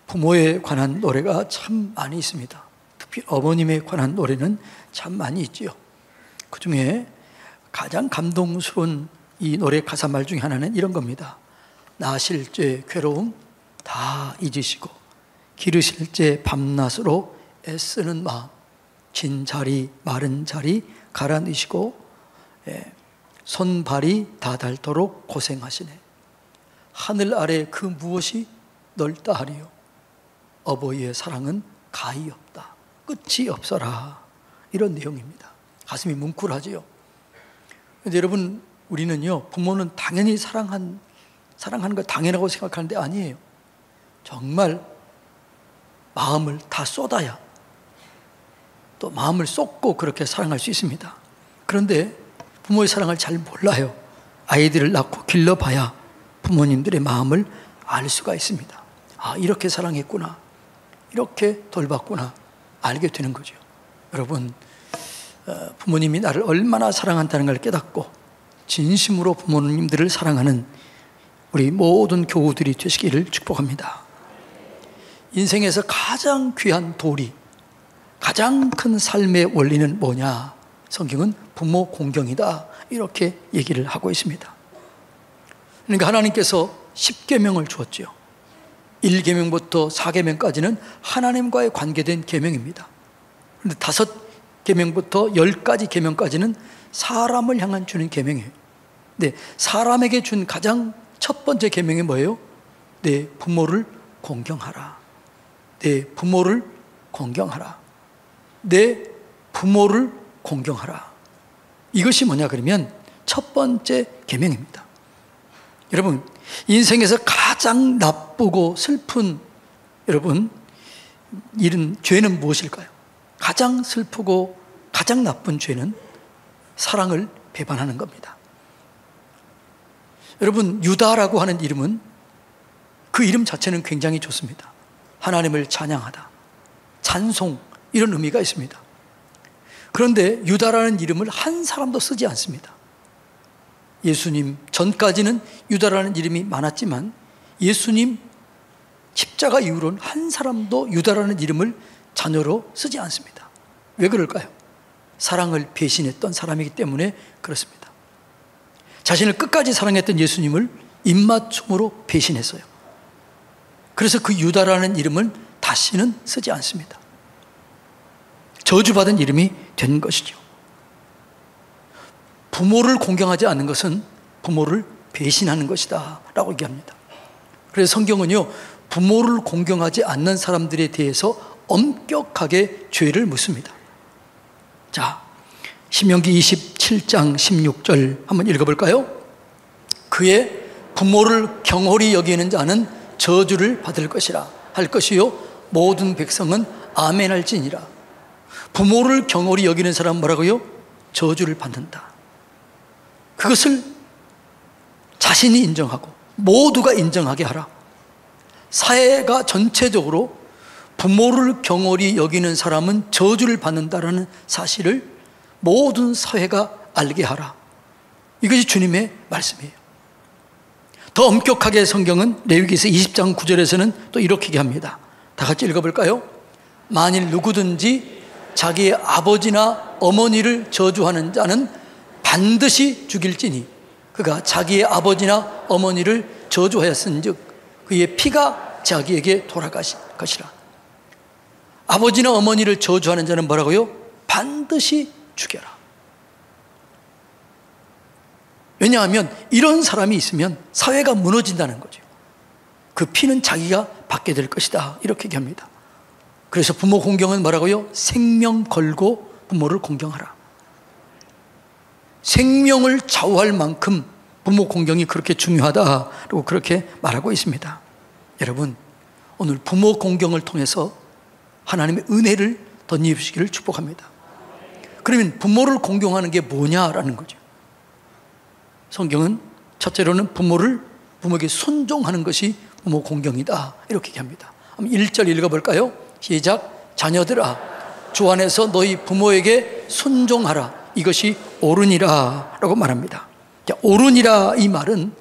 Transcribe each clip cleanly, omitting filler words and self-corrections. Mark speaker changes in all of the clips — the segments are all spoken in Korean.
Speaker 1: 부모에 관한 노래가 참 많이 있습니다. 특히 어머님에 관한 노래는 참 많이 있지요. 그 중에 가장 감동스러운 이 노래 가사 말 중에 하나는 이런 겁니다. 나실 때 괴로움 다 잊으시고 기르실 때 밤낮으로 애쓰는 마음, 진 자리 마른 자리 갈아 넣으시고 손발이 다 닳도록 고생하시네. 하늘 아래 그 무엇이 넓다 하리요. 어버이의 사랑은 가히 없다. 끝이 없어라. 이런 내용입니다. 가슴이 뭉클하지요. 근데 여러분, 우리는요, 부모는 당연히 사랑하는 거 당연하고 생각하는데 아니에요. 정말 마음을 다 쏟아야 또 마음을 쏟고 그렇게 사랑할 수 있습니다. 그런데 부모의 사랑을 잘 몰라요. 아이들을 낳고 길러봐야 부모님들의 마음을 알 수가 있습니다. 아, 이렇게 사랑했구나, 이렇게 돌봤구나 알게 되는 거죠. 여러분, 부모님이 나를 얼마나 사랑한다는 걸 깨닫고 진심으로 부모님들을 사랑하는 우리 모든 교우들이 되시기를 축복합니다. 인생에서 가장 귀한 도리, 가장 큰 삶의 원리는 뭐냐? 성경은 부모 공경이다, 이렇게 얘기를 하고 있습니다. 그러니까 하나님께서 10계명을 주었죠. 1계명부터 4계명까지는 하나님과의 관계된 계명입니다. 그런데 5계명부터 10가지 계명까지는 사람을 향한 주는 계명이에요. 네, 사람에게 준 가장 첫 번째 계명이 뭐예요? 내 부모를 공경하라. 내 부모를 공경하라. 내 부모를 공경하라. 이것이 뭐냐 그러면 첫 번째 계명입니다. 여러분, 인생에서 가장 나쁘고 슬픈 여러분 일은, 죄는 무엇일까요? 가장 슬프고 가장 나쁜 죄는 사랑을 배반하는 겁니다. 여러분, 유다라고 하는 이름은, 그 이름 자체는 굉장히 좋습니다. 하나님을 찬양하다, 찬송, 이런 의미가 있습니다. 그런데 유다라는 이름을 한 사람도 쓰지 않습니다. 예수님 전까지는 유다라는 이름이 많았지만 예수님 십자가 이후로는 한 사람도 유다라는 이름을 자녀로 쓰지 않습니다. 왜 그럴까요? 사랑을 배신했던 사람이기 때문에 그렇습니다. 자신을 끝까지 사랑했던 예수님을 입맞춤으로 배신했어요. 그래서 그 유다라는 이름을 다시는 쓰지 않습니다. 저주받은 이름이 된 것이죠. 부모를 공경하지 않는 것은 부모를 배신하는 것이다 라고 얘기합니다. 그래서 성경은요, 부모를 공경하지 않는 사람들에 대해서 엄격하게 죄를 묻습니다. 자, 신명기 27장 16절 한번 읽어볼까요? 그의 부모를 경홀히 여기는 자는 저주를 받을 것이라 할 것이요 모든 백성은 아멘 할지니라. 부모를 경홀히 여기는 사람은 뭐라고요? 저주를 받는다. 그것을 자신이 인정하고 모두가 인정하게 하라. 사회가 전체적으로 부모를 경홀히 여기는 사람은 저주를 받는다라는 사실을 모든 사회가 알게 하라. 이것이 주님의 말씀이에요. 더 엄격하게 성경은 레위기서 20장 9절에서는 또 이렇게 얘기합니다. 다 같이 읽어볼까요? 만일 누구든지 자기의 아버지나 어머니를 저주하는 자는 반드시 죽일지니 그가 자기의 아버지나 어머니를 저주하였은즉 그의 피가 자기에게 돌아갈 것이라. 아버지나 어머니를 저주하는 자는 뭐라고요? 반드시 죽여라. 왜냐하면 이런 사람이 있으면 사회가 무너진다는 거죠. 그 피는 자기가 받게 될 것이다, 이렇게 얘기합니다. 그래서 부모 공경은 뭐라고요? 생명 걸고 부모를 공경하라. 생명을 좌우할 만큼 부모 공경이 그렇게 중요하다고 그렇게 말하고 있습니다. 여러분, 오늘 부모 공경을 통해서 하나님의 은혜를 덧입으시기를 축복합니다. 그러면 부모를 공경하는 게 뭐냐라는 거죠. 성경은 첫째로는 부모에게 순종하는 것이 부모 공경이다, 이렇게 얘기합니다. 한번 1절 읽어볼까요? 시작. 자녀들아, 주 안에서 너희 부모에게 순종하라. 이것이 옳으니라 라고 말합니다. 자, 옳으니라, 이 말은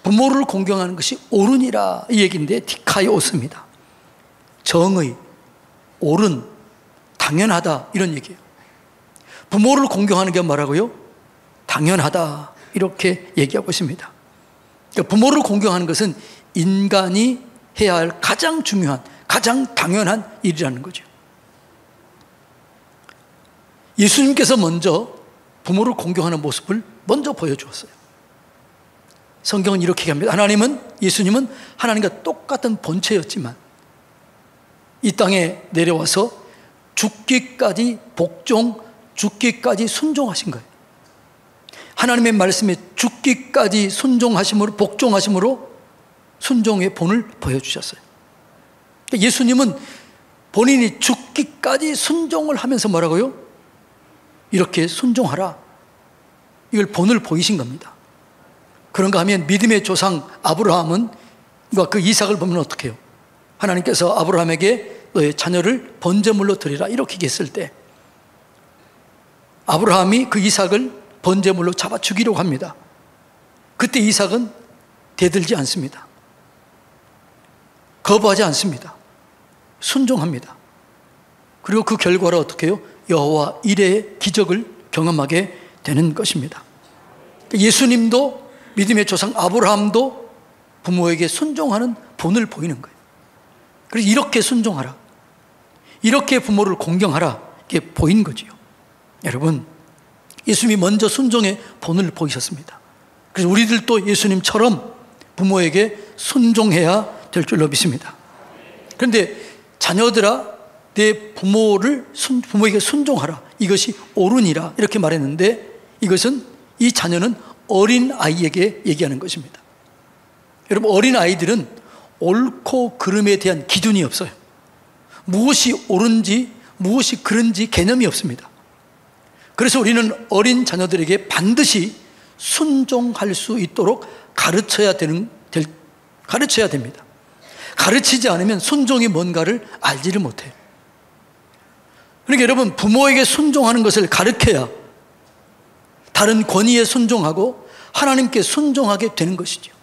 Speaker 1: 부모를 공경하는 것이 옳으니라 이 얘기인데 디카이오스입니다. 정의, 옳은, 당연하다 이런 얘기예요. 부모를 공경하는 게 뭐라고요? 당연하다 이렇게 얘기하고 있습니다. 그러니까 부모를 공경하는 것은 인간이 해야 할 가장 중요한, 가장 당연한 일이라는 거죠. 예수님께서 먼저 부모를 공경하는 모습을 먼저 보여주었어요. 성경은 이렇게 얘기합니다. 예수님은 하나님과 똑같은 본체였지만 이 땅에 내려와서 죽기까지 복종, 죽기까지 순종하신 거예요. 하나님의 말씀에 죽기까지 순종하심으로, 복종하심으로 순종의 본을 보여주셨어요. 예수님은 본인이 죽기까지 순종을 하면서 뭐라고요? 이렇게 순종하라, 이걸 본을 보이신 겁니다. 그런가 하면 믿음의 조상 아브라함은 그 이삭을 보면 어떻게 해요? 하나님께서 아브라함에게 너의 자녀를 번제물로 드리라 이렇게 얘기했을 때 아브라함이 그 이삭을 번제물로 잡아 죽이려고 합니다. 그때 이삭은 대들지 않습니다. 거부하지 않습니다. 순종합니다. 그리고 그 결과로 어떻게 해요? 여호와 이레의 기적을 경험하게 되는 것입니다. 예수님도 믿음의 조상 아브라함도 부모에게 순종하는 본을 보이는 거예요. 그래서 이렇게 순종하라, 이렇게 부모를 공경하라, 이게 보인 거지요. 여러분, 예수님이 먼저 순종의 본을 보이셨습니다. 그래서 우리들도 예수님처럼 부모에게 순종해야 될 줄로 믿습니다. 그런데 자녀들아, 내 부모에게 순종하라, 이것이 옳으니라 이렇게 말했는데 이 자녀는 어린 아이에게 얘기하는 것입니다. 여러분, 어린 아이들은 옳고 그름에 대한 기준이 없어요. 무엇이 옳은지 무엇이 그른지 개념이 없습니다. 그래서 우리는 어린 자녀들에게 반드시 순종할 수 있도록 가르쳐야 됩니다. 가르치지 않으면 순종이 뭔가를 알지를 못해요. 그러니까 여러분, 부모에게 순종하는 것을 가르쳐야 다른 권위에 순종하고 하나님께 순종하게 되는 것이죠.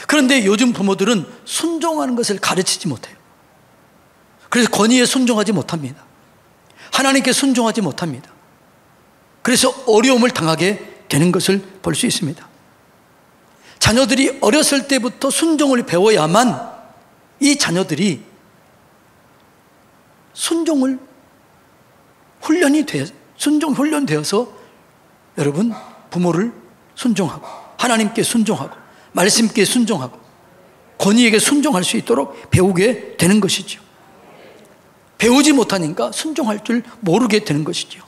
Speaker 1: 그런데 요즘 부모들은 순종하는 것을 가르치지 못해요. 그래서 권위에 순종하지 못합니다. 하나님께 순종하지 못합니다. 그래서 어려움을 당하게 되는 것을 볼 수 있습니다. 자녀들이 어렸을 때부터 순종을 배워야만 이 자녀들이 순종 훈련되어서 여러분, 부모를 순종하고 하나님께 순종하고 말씀께 순종하고 권위에게 순종할 수 있도록 배우게 되는 것이죠. 배우지 못하니까 순종할 줄 모르게 되는 것이죠.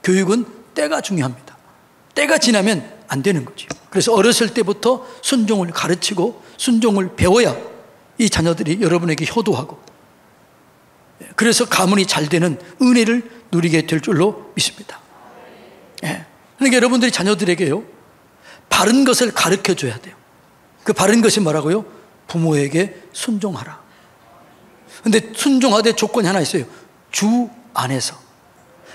Speaker 1: 교육은 때가 중요합니다. 때가 지나면 안 되는 거죠. 그래서 어렸을 때부터 순종을 가르치고 순종을 배워야 이 자녀들이 여러분에게 효도하고, 그래서 가문이 잘 되는 은혜를 누리게 될 줄로 믿습니다. 그러니까 여러분들이 자녀들에게요, 바른 것을 가르쳐 줘야 돼요. 그 바른 것이 뭐라고요? 부모에게 순종하라. 그런데 순종하되 조건이 하나 있어요. 주 안에서,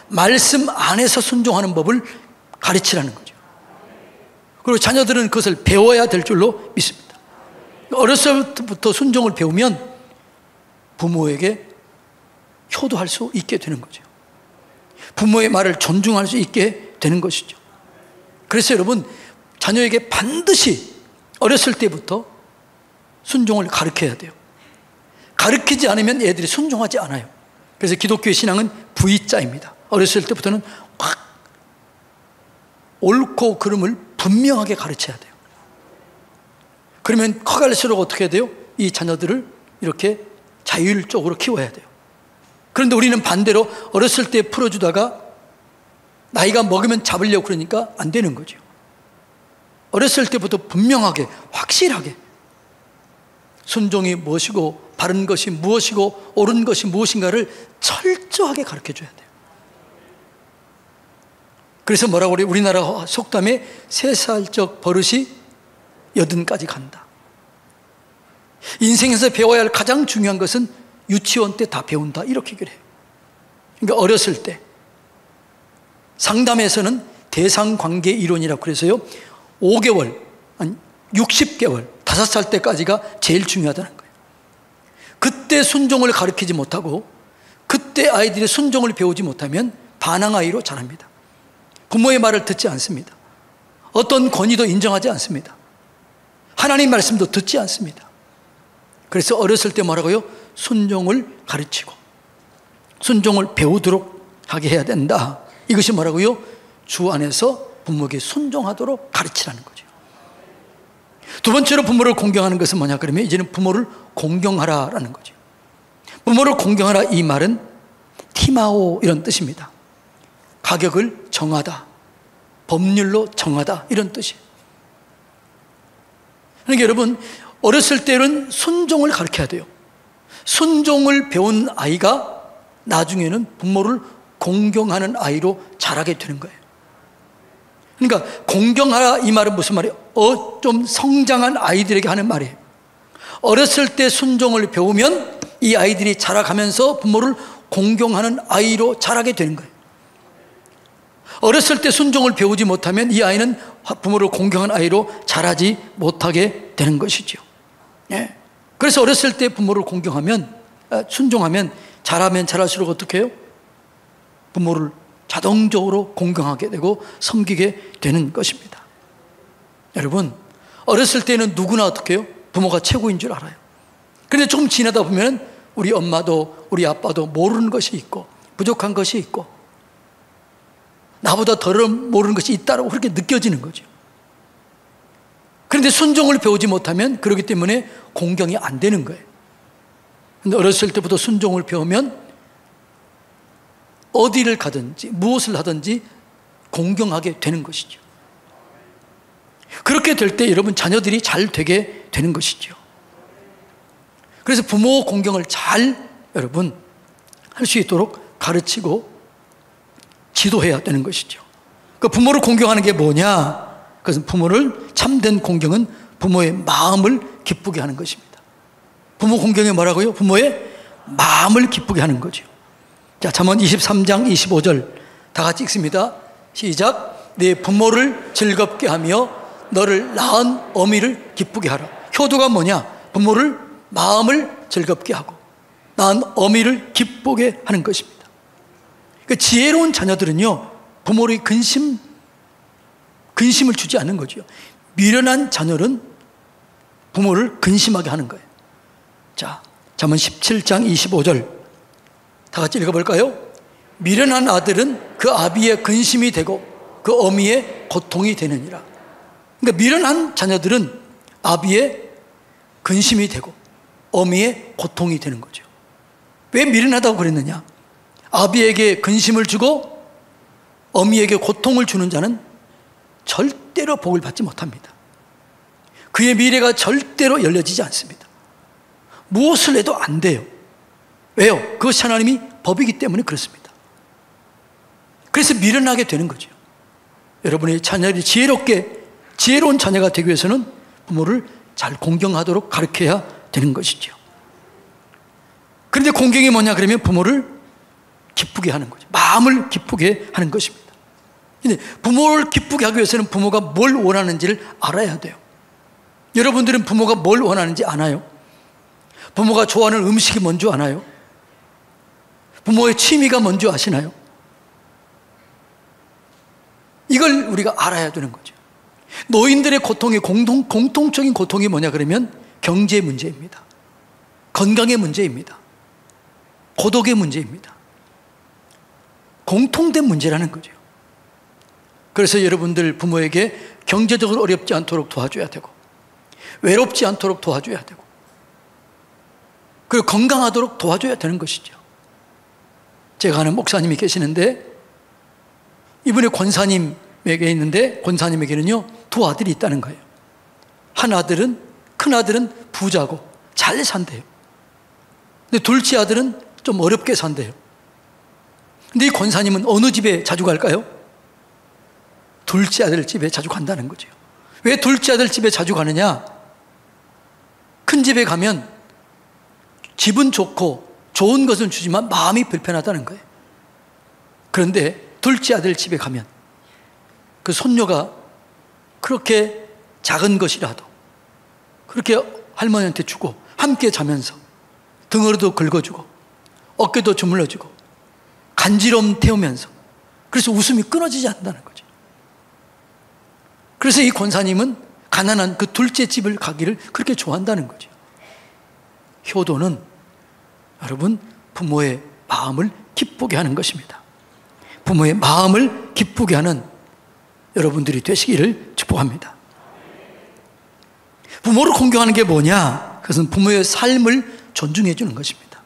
Speaker 1: 말씀 안에서 순종하는 법을 가르치라는 거죠. 그리고 자녀들은 그것을 배워야 될 줄로 믿습니다. 어렸을 때부터 순종을 배우면 부모에게 효도할 수 있게 되는 거죠. 부모의 말을 존중할 수 있게 되는 것이죠. 그래서 여러분, 자녀에게 반드시 어렸을 때부터 순종을 가르쳐야 돼요. 가르치지 않으면 애들이 순종하지 않아요. 그래서 기독교의 신앙은 V자입니다. 어렸을 때부터는 확 옳고 그름을 분명하게 가르쳐야 돼요. 그러면 커갈수록 어떻게 해야 돼요? 이 자녀들을 이렇게 자율적으로 키워야 돼요. 그런데 우리는 반대로 어렸을 때 풀어주다가 나이가 먹으면 잡으려고 그러니까 안 되는 거죠. 어렸을 때부터 분명하게, 확실하게 순종이 무엇이고 바른 것이 무엇이고 옳은 것이 무엇인가를 철저하게 가르쳐줘야 돼요. 그래서 뭐라고 그래요? 우리나라 속담에 3살적 버릇이 80까지 간다. 인생에서 배워야 할 가장 중요한 것은 유치원 때 다 배운다, 이렇게 그래요. 그러니까 어렸을 때 상담에서는 대상관계 이론이라고 그래서요, 5개월, 60개월, 5살 때까지가 제일 중요하다는 거예요. 그때 순종을 가르치지 못하고 그때 아이들이 순종을 배우지 못하면 반항아이로 자랍니다. 부모의 말을 듣지 않습니다. 어떤 권위도 인정하지 않습니다. 하나님 말씀도 듣지 않습니다. 그래서 어렸을 때 뭐라고요? 순종을 가르치고 순종을 배우도록 하게 해야 된다. 이것이 뭐라고요? 주 안에서 부모에게 순종하도록 가르치라는 거죠. 두 번째로 부모를 공경하는 것은 뭐냐 그러면 이제는 부모를 공경하라라는 거죠. 부모를 공경하라 이 말은 티마오 이런 뜻입니다. 가격을 정하다, 법률로 정하다 이런 뜻이에요. 그러니까 여러분 어렸을 때는 순종을 가르쳐야 돼요. 순종을 배운 아이가 나중에는 부모를 공경하는 아이로 자라게 되는 거예요. 그러니까 공경하라 이 말은 무슨 말이에요? 좀 성장한 아이들에게 하는 말이에요. 어렸을 때 순종을 배우면 이 아이들이 자라가면서 부모를 공경하는 아이로 자라게 되는 거예요. 어렸을 때 순종을 배우지 못하면 이 아이는 부모를 공경하는 아이로 자라지 못하게 되는 것이죠. 예. 그래서 어렸을 때 부모를 공경하면 순종하면 자라면 자랄수록 어떻게 해요? 부모를 자동적으로 공경하게 되고 섬기게 되는 것입니다. 여러분 어렸을 때는 누구나 어떻게 해요? 부모가 최고인 줄 알아요. 그런데 조금 지나다 보면 우리 엄마도 우리 아빠도 모르는 것이 있고 부족한 것이 있고 나보다 덜 모르는 것이 있다고 그렇게 느껴지는 거죠. 그런데 순종을 배우지 못하면 그렇기 때문에 공경이 안 되는 거예요. 그런데 어렸을 때부터 순종을 배우면 어디를 가든지 무엇을 하든지 공경하게 되는 것이죠. 그렇게 될 때 여러분 자녀들이 잘 되게 되는 것이죠. 그래서 부모 공경을 잘 여러분 할 수 있도록 가르치고 지도해야 되는 것이죠. 그 부모를 공경하는 게 뭐냐? 그것은 부모를 참된 공경은 부모의 마음을 기쁘게 하는 것입니다. 부모 공경이 뭐라고요? 부모의 마음을 기쁘게 하는 거죠. 자, 잠언 23장 25절 다 같이 읽습니다. 시작. 내 부모를 즐겁게 하며 너를 낳은 어미를 기쁘게 하라. 효도가 뭐냐? 부모를 마음을 즐겁게 하고 낳은 어미를 기쁘게 하는 것입니다. 그러니까 지혜로운 자녀들은요 부모를 근심을 주지 않는 거죠. 미련한 자녀는 부모를 근심하게 하는 거예요. 자, 잠언 17장 25절 다 같이 읽어볼까요? 미련한 아들은 그 아비의 근심이 되고 그 어미의 고통이 되느니라. 그러니까 미련한 자녀들은 아비의 근심이 되고 어미의 고통이 되는 거죠. 왜 미련하다고 그랬느냐? 아비에게 근심을 주고 어미에게 고통을 주는 자는 절대로 복을 받지 못합니다. 그의 미래가 절대로 열려지지 않습니다. 무엇을 해도 안 돼요. 왜요? 그것이 하나님이 법이기 때문에 그렇습니다. 그래서 미련하게 되는 거죠. 여러분의 자녀들이 지혜로운 자녀가 되기 위해서는 부모를 잘 공경하도록 가르쳐야 되는 것이죠. 그런데 공경이 뭐냐 그러면 부모를 기쁘게 하는 거죠. 마음을 기쁘게 하는 것입니다. 근데 부모를 기쁘게 하기 위해서는 부모가 뭘 원하는지를 알아야 돼요. 여러분들은 부모가 뭘 원하는지 아나요? 부모가 좋아하는 음식이 뭔지 아나요? 부모의 취미가 뭔지 아시나요? 이걸 우리가 알아야 되는 거죠. 노인들의 고통이 공통적인 고통이 뭐냐 그러면 경제 문제입니다. 건강의 문제입니다. 고독의 문제입니다. 공통된 문제라는 거죠. 그래서 여러분들 부모에게 경제적으로 어렵지 않도록 도와줘야 되고 외롭지 않도록 도와줘야 되고 그리고 건강하도록 도와줘야 되는 것이죠. 제가 아는 목사님이 계시는데 이분이 권사님에게 있는데 권사님에게는요 두 아들이 있다는 거예요. 큰 아들은 부자고 잘 산대요. 근데 둘째 아들은 좀 어렵게 산대요. 근데 이 권사님은 어느 집에 자주 갈까요? 둘째 아들 집에 자주 간다는 거죠. 왜 둘째 아들 집에 자주 가느냐? 큰 집에 가면 집은 좋고 좋은 것은 주지만 마음이 불편하다는 거예요. 그런데 둘째 아들 집에 가면 그 손녀가 그렇게 작은 것이라도 그렇게 할머니한테 주고 함께 자면서 등으로도 긁어주고 어깨도 주물러주고 간지럼 태우면서, 그래서 웃음이 끊어지지 않는다는 거죠. 그래서 이 권사님은 가난한 그 둘째 집을 가기를 그렇게 좋아한다는 거죠. 효도는 여러분 부모의 마음을 기쁘게 하는 것입니다. 부모의 마음을 기쁘게 하는 여러분들이 되시기를 축복합니다. 부모를 공경하는 게 뭐냐? 그것은 부모의 삶을 존중해 주는 것입니다.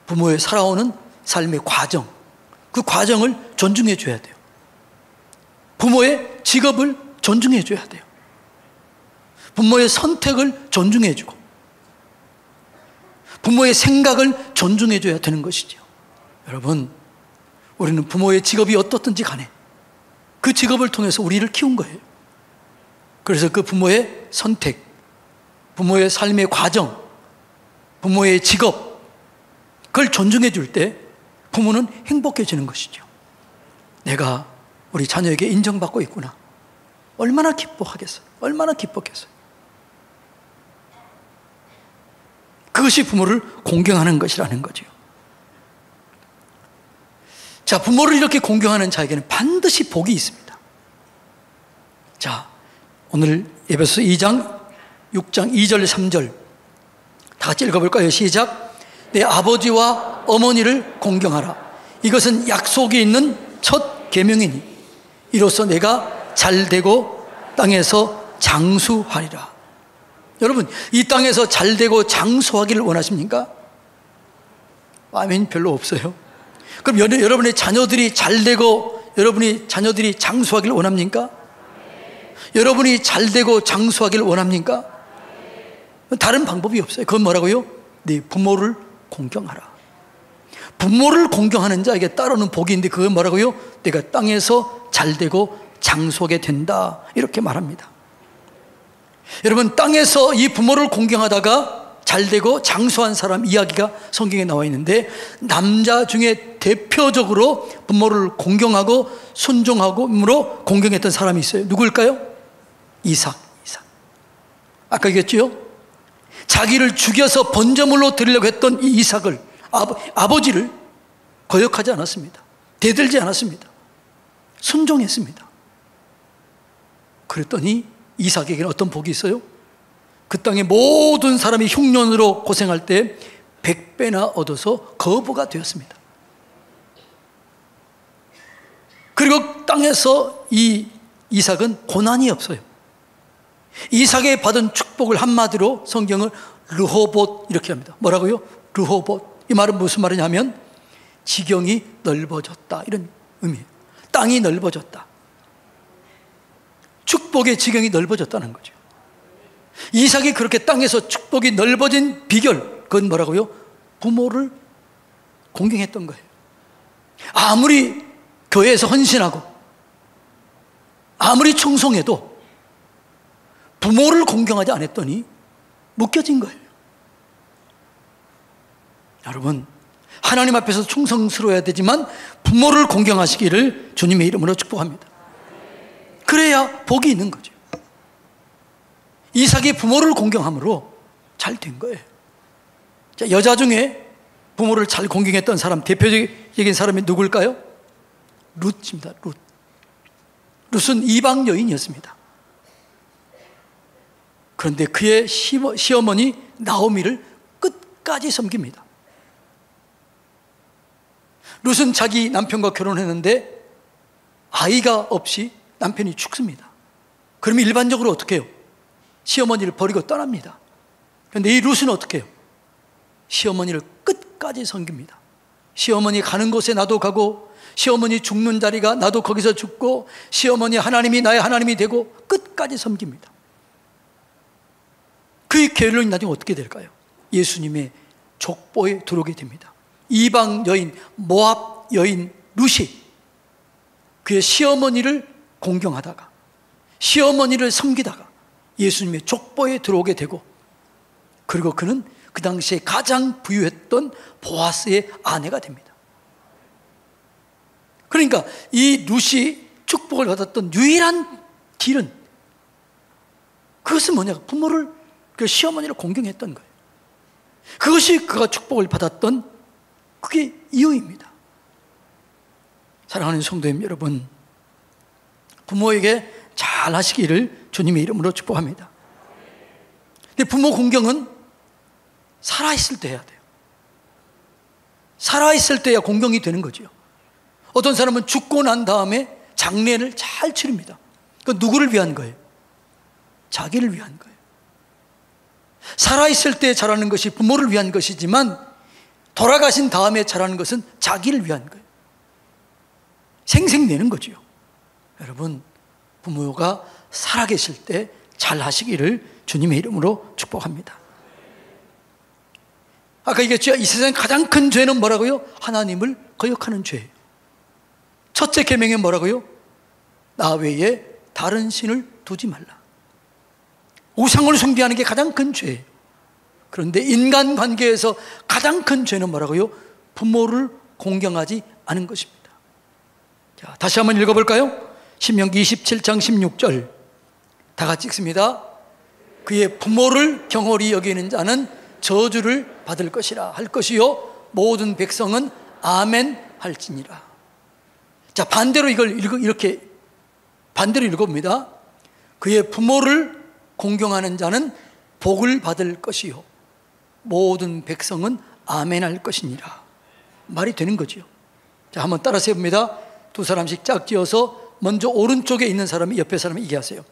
Speaker 1: 부모의 살아오는 삶의 과정, 그 과정을 존중해 줘야 돼요. 부모의 직업을 존중해 줘야 돼요. 부모의 선택을 존중해 주고 부모의 생각을 존중해 줘야 되는 것이죠. 여러분, 우리는 부모의 직업이 어떻든지 간에 그 직업을 통해서 우리를 키운 거예요. 그래서 그 부모의 선택, 부모의 삶의 과정, 부모의 직업, 그걸 존중해 줄 때 부모는 행복해지는 것이죠. 내가 우리 자녀에게 인정받고 있구나. 얼마나 기뻐하겠어요. 얼마나 기뻤겠어요. 그것이 부모를 공경하는 것이라는 거죠. 자, 부모를 이렇게 공경하는 자에게는 반드시 복이 있습니다. 자, 오늘 에베소서 2장 6장 2절 3절 다 같이 읽어볼까요? 시작. 내 아버지와 어머니를 공경하라. 이것은 약속이 있는 첫 계명이니 이로써 내가 잘되고 땅에서 장수하리라. 여러분, 이 땅에서 잘되고 장수하기를 원하십니까? 아멘. 별로 없어요. 그럼 여러분의 자녀들이 잘되고 여러분이 자녀들이 장수하기를 원합니까? 여러분이 잘되고 장수하기를 원합니까? 다른 방법이 없어요. 그건 뭐라고요? 네 부모를 공경하라. 부모를 공경하는 자에게 따르는 복이 있는데 그건 뭐라고요? 내가 땅에서 잘되고 장수하게 된다, 이렇게 말합니다. 여러분, 땅에서 이 부모를 공경하다가 잘되고 장수한 사람 이야기가 성경에 나와 있는데, 남자 중에 대표적으로 부모를 공경하고 순종하고으로 공경했던 사람이 있어요. 누구일까요? 이삭. 아까 얘기했죠? 자기를 죽여서 번제물로 드리려고 했던 이 이삭을, 아버지를 거역하지 않았습니다. 대들지 않았습니다. 순종했습니다. 그랬더니 이삭에게는 어떤 복이 있어요? 그 땅의 모든 사람이 흉년으로 고생할 때 100배나 얻어서 거부가 되었습니다. 그리고 땅에서 이 이삭은 고난이 없어요. 이삭에 받은 축복을 한마디로 성경을 르호봇 이렇게 합니다. 뭐라고요? 르호봇. 이 말은 무슨 말이냐면 지경이 넓어졌다, 이런 의미예요. 땅이 넓어졌다. 축복의 지경이 넓어졌다는 거죠. 이삭이 그렇게 땅에서 축복이 넓어진 비결, 그건 뭐라고요? 부모를 공경했던 거예요. 아무리 교회에서 헌신하고 아무리 충성해도 부모를 공경하지 않았더니 묶여진 거예요. 여러분, 하나님 앞에서 충성스러워야 되지만 부모를 공경하시기를 주님의 이름으로 축복합니다. 그래야 복이 있는 거죠. 이삭이 부모를 공경함으로 잘 된 거예요. 자, 여자 중에 부모를 잘 공경했던 사람, 대표적인 사람이 누굴까요? 룻입니다. 룻은 이방 여인이었습니다. 그런데 그의 시어머니 나오미를 끝까지 섬깁니다. 룻은 자기 남편과 결혼했는데 아이가 없이 남편이 죽습니다. 그러면 일반적으로 어떻게 해요? 시어머니를 버리고 떠납니다. 그런데 이 룻은 어떻게 해요? 시어머니를 끝까지 섬깁니다. 시어머니 가는 곳에 나도 가고, 시어머니 죽는 자리가 나도 거기서 죽고, 시어머니 하나님이 나의 하나님이 되고 끝까지 섬깁니다. 그 결론이 나중에 어떻게 될까요? 예수님의 족보에 들어오게 됩니다. 이방 여인, 모압 여인 룻이 그의 시어머니를 공경하다가 시어머니를 섬기다가 예수님의 족보에 들어오게 되고, 그리고 그는 그 당시에 가장 부유했던 보아스의 아내가 됩니다. 그러니까 이 룻이 축복을 받았던 유일한 길은, 그것은 뭐냐? 부모를, 그 시어머니를 공경했던 거예요. 그것이 그가 축복을 받았던 그게 이유입니다. 사랑하는 성도님 여러분, 부모에게 잘 하시기를 주님의 이름으로 축복합니다. 근데 부모 공경은 살아있을 때 해야 돼요. 살아있을 때야 공경이 되는 거죠. 어떤 사람은 죽고 난 다음에 장례를 잘 치릅니다. 그 누구를 위한 거예요? 자기를 위한 거예요. 살아있을 때 잘하는 것이 부모를 위한 것이지만 돌아가신 다음에 잘하는 것은 자기를 위한 거예요. 생생내는 거죠. 여러분, 부모가 살아계실 때 잘하시기를 주님의 이름으로 축복합니다. 아까 얘기했죠. 이 세상에 가장 큰 죄는 뭐라고요? 하나님을 거역하는 죄예요. 첫째 계명이 뭐라고요? 나 외에 다른 신을 두지 말라. 우상을 숭배하는 게 가장 큰 죄예요. 그런데 인간관계에서 가장 큰 죄는 뭐라고요? 부모를 공경하지 않은 것입니다. 자, 다시 한번 읽어볼까요? 신명기 27장 16절 다 같이 읽습니다. 그의 부모를 경홀히 여기는 자는 저주를 받을 것이라 할 것이요 모든 백성은 아멘 할지니라. 자, 반대로 이걸 이렇게 반대로 읽어봅니다. 그의 부모를 공경하는 자는 복을 받을 것이요 모든 백성은 아멘 할 것이니라. 말이 되는 거죠. 자, 한번 따라서 해봅니다. 두 사람씩 짝지어서 먼저 오른쪽에 있는 사람이 옆에 사람이 얘기하세요.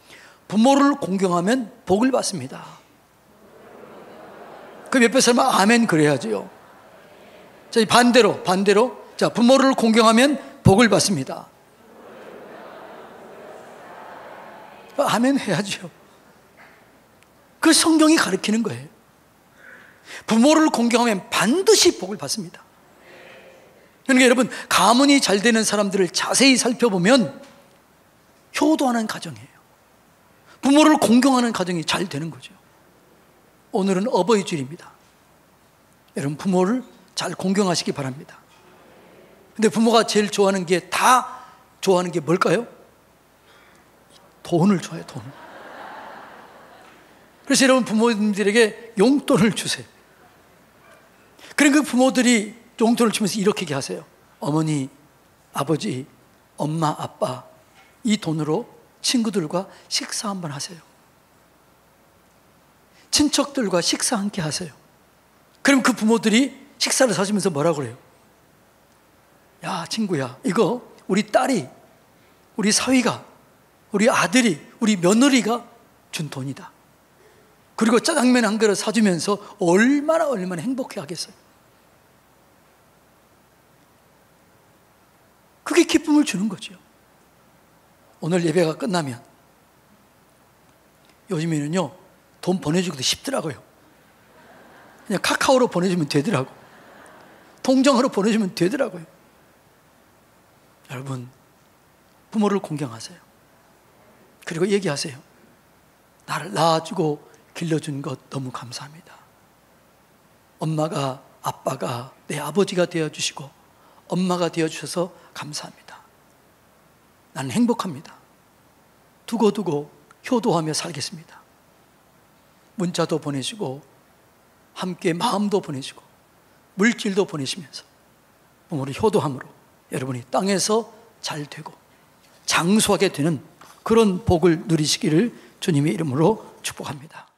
Speaker 1: 부모를 공경하면 복을 받습니다. 그럼 옆에 사람은 아멘 그래야죠. 자, 반대로 자, 부모를 공경하면 복을 받습니다. 아멘 해야죠. 그 성경이 가르치는 거예요. 부모를 공경하면 반드시 복을 받습니다. 그러니까 여러분, 가문이 잘 되는 사람들을 자세히 살펴보면 효도하는 가정이에요. 부모를 공경하는 가정이 잘 되는 거죠. 오늘은 어버이 주일입니다. 여러분, 부모를 잘 공경하시기 바랍니다. 근데 부모가 제일 좋아하는 게 뭘까요? 돈을 좋아해요. 돈. 그래서 여러분, 부모님들에게 용돈을 주세요. 그러니까 그 부모들이 용돈을 주면서 이렇게 얘기하세요. 어머니, 아버지, 엄마, 아빠, 이 돈으로 친구들과 식사 한번 하세요. 친척들과 식사 함께 하세요. 그럼 그 부모들이 식사를 사주면서 뭐라고 그래요? 야, 친구야, 이거 우리 딸이, 우리 사위가, 우리 아들이, 우리 며느리가 준 돈이다. 그리고 짜장면 한 그릇 사주면서 얼마나 행복해 하겠어요. 그게 기쁨을 주는 거죠. 오늘 예배가 끝나면 요즘에는요, 돈 보내주기도 쉽더라고요. 그냥 카카오로 보내주면 되더라고. 통장으로 보내주면 되더라고요. 여러분, 부모를 공경하세요. 그리고 얘기하세요. 나를 낳아주고 길러준 것 너무 감사합니다. 엄마가, 아빠가 내 아버지가 되어주시고 엄마가 되어주셔서 감사합니다. 나는 행복합니다. 두고두고 효도하며 살겠습니다. 문자도 보내시고 함께 마음도 보내시고 물질도 보내시면서 부모를 효도함으로 여러분이 땅에서 잘 되고 장수하게 되는 그런 복을 누리시기를 주님의 이름으로 축복합니다.